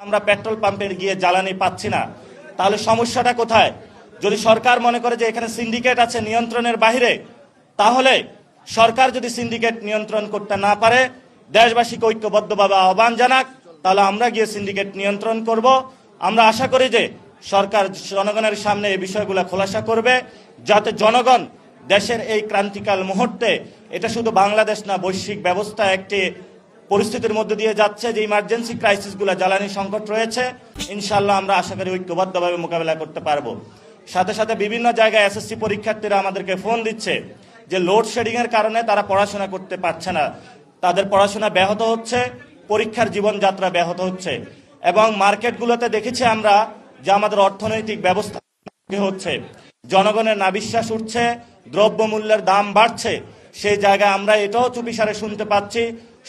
আমরা পেট্রোল পাম্পে গিয়ে জ্বালানি পাচ্ছি না, তাহলে সমস্যাটা কোথায়? যদি সরকার মনে করে যে এখানে সিন্ডিকেট আছে নিয়ন্ত্রণের বাইরে, তাহলে সরকার যদি সিন্ডিকেট নিয়ন্ত্রণ করতে না পারে, দেশবাসীকে ঐক্যবদ্ধভাবে আহ্বান জানাক, তাহলে আমরা গিয়ে সিন্ডিকেট নিয়ন্ত্রণ করব। আমরা আশা করি যে সরকার জনগণের সামনে এই বিষয়গুলো খোলাসা করবে, যাতে জনগণ দেশের এই ক্রান্তিকাল মুহূর্তে, এটা শুধু বাংলাদেশ না, বৈশ্বিক ব্যবস্থা একটি পরিস্থিতির মধ্যে দিয়ে যাচ্ছে, যে ইমার্জেন্সি ক্রাইসিসগুলো, জ্বালানি সংকট রয়েছে, ইনশাল্লাহ আমরা আশা করি ঐক্যবদ্ধভাবে মোকাবেলা করতে পারবো। সাথে সাথে বিভিন্ন জায়গায় এসএসসি পরীক্ষার্থীরা আমাদেরকে ফোন দিচ্ছে যে লোডশেডিংয়ের কারণে তারা পড়াশোনা করতে পারছে না, তাদের পড়াশোনা ব্যাহত হচ্ছে, পরীক্ষার জীবনযাত্রা ব্যাহত হচ্ছে। এবং মার্কেটগুলোতে দেখেছি আমরা যে আমাদের অর্থনৈতিক ব্যবস্থা হচ্ছে, জনগণের নাবিশ্বাস উঠছে, দ্রব্যমূল্যের দাম বাড়ছে। সেই জায়গায় আমরা এটাও চুপিসারে শুনতে পাচ্ছি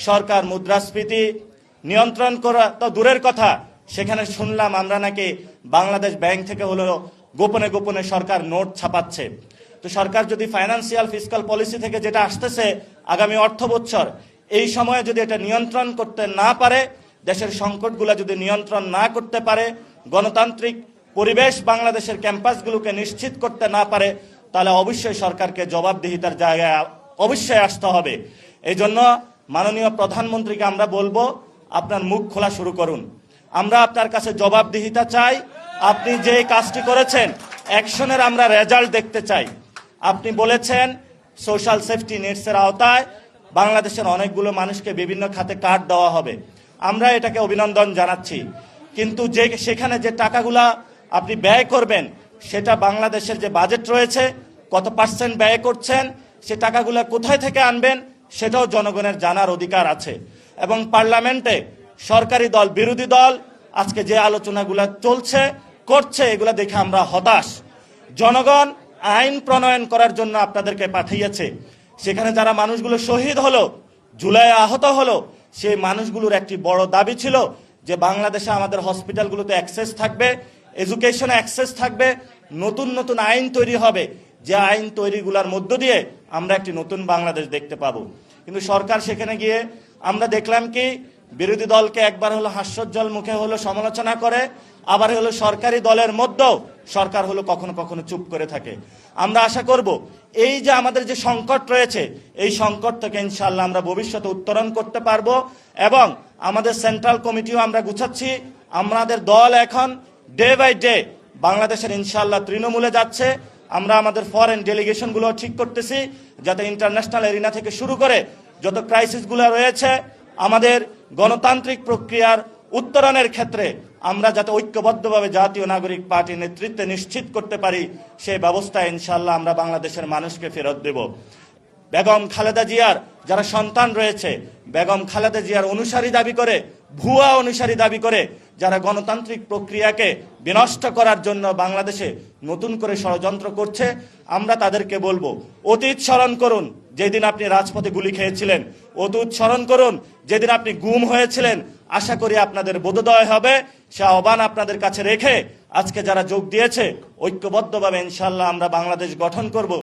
সরকার মুদ্রাস্ফীতি নিয়ন্ত্রণ করা তো দূরের কথা, সেখানে শুনলাম আমরা নাকি বাংলাদেশ ব্যাংক থেকে হলো গোপনে গোপনে সরকার নোট ছাপাচ্ছে। তো সরকার যদি ফাইন্যান্সিয়াল ফিসকাল পলিসি থেকে যেটা আসতেছে আগামী অর্থ বছর, এই সময়ে যদি এটা নিয়ন্ত্রণ করতে না পারে, দেশের সংকটগুলো যদি নিয়ন্ত্রণ না করতে পারে, গণতান্ত্রিক পরিবেশ বাংলাদেশের ক্যাম্পাসগুলোকে নিশ্চিত করতে না পারে, তাহলে অবশ্যই সরকারকে জবাবদিহিতার জায়গায় অবশ্যই আসতে হবে। এই জন্য মাননীয় প্রধানমন্ত্রীকে আমরা বলবো, আপনার মুখ খোলা শুরু করুন। আমরা আপনার কাছে জবাবদিহিতা চাই। আপনি যে কাজটি করেছেন, অ্যাকশনের আমরা রেজাল্ট দেখতে চাই। আপনি বলেছেন সোশ্যাল সেফটি নেটসের আওতায় বাংলাদেশের অনেকগুলো মানুষকে বিভিন্ন খাতে কার্ড দেওয়া হবে। আমরা এটাকে অভিনন্দন জানাচ্ছি, কিন্তু সেখানে যে টাকাগুলা আপনি ব্যয় করবেন, সেটা বাংলাদেশের যে বাজেট রয়েছে কত পার্সেন্ট ব্যয় করছেন, সে টাকাগুলা কোথায় থেকে আনবেন, সেটাও জনগণের জানার অধিকার আছে। এবং পার্লামেন্টে সরকারি দল বিরোধী দল আজকে যে আলোচনাগুলো চলছে করছে, এগুলা দেখে আমরা হতাশ। জনগণ আইন প্রণয়ন করার জন্য আপনাদেরকে পাঠিয়েছে, সেখানে যারা মানুষগুলো শহীদ হলো, জুলাই আহত হলো, সেই মানুষগুলোর একটি বড় দাবি ছিল যে বাংলাদেশে আমাদের হসপিটালগুলোতে অ্যাক্সেস থাকবে, এডুকেশনে অ্যাক্সেস থাকবে, নতুন নতুন আইন তৈরি হবে, যে আইন তৈরিগুলোর মধ্য দিয়ে আমরা একটি নতুন বাংলাদেশ দেখতে পাবো। কিন্তু সরকার সেখানে গিয়ে আমরা দেখলাম কি, বিরোধী দলকে একবার হলো হাস্যোজ্জ্বল মুখে হলো সমালোচনা করে, আবার হলো সরকারি দলের মধ্যেও সরকার হলো কখনো কখনো চুপ করে থাকে। আমরা আশা করব এই যে আমাদের যে সংকট রয়েছে, এই সংকট থেকে ইনশাআল্লাহ আমরা ভবিষ্যতে উত্তরণ করতে পারবো। এবং আমাদের সেন্ট্রাল কমিটিও আমরা গুছাচ্ছি। আমাদের দল এখন ডে বাই ডে বাংলাদেশের ইনশাআল্লাহ তৃণমূলে যাচ্ছে। আমরা আমাদের ফরেন ডেলিগেশনগুলো ঠিক করতেছি, যাতে ইন্টারন্যাশনাল এরিনা থেকে শুরু করে যত ক্রাইসিসগুলো রয়েছে, আমাদের গণতান্ত্রিক প্রক্রিয়ার উত্তরণের ক্ষেত্রে আমরা যাতে ঐক্যবদ্ধভাবে জাতীয় নাগরিক পার্টির নেতৃত্বে নিশ্চিত করতে পারি, সেই ব্যবস্থা ইনশাআল্লাহ আমরা বাংলাদেশের মানুষকে ফেরত দেব। বেগম খালেদা জিয়ার যারা সন্তান রয়েছে, বেগম খালেদা জিয়ার অনুসারী দাবি করে, ভুয়া অনুসারী দাবি করে, যারা গণতান্ত্রিক প্রক্রিয়াকে বিনষ্ট করার জন্য বাংলাদেশে নতুন করে ষড়যন্ত্র করছে, আমরা তাদেরকে বলবো, অতীত স্মরণ করুন যেদিন আপনি রাজপথে গুলি খেয়েছিলেন, অতীত স্মরণ করুন যেদিন আপনি গুম হয়েছিলেন। আশা করি আপনাদের বোধোদয় হবে। সে আহ্বান আপনাদের কাছে রেখে আজকে যারা যোগ দিয়েছে, ঐক্যবদ্ধভাবে ইনশাআল্লাহ আমরা বাংলাদেশ গঠন করব।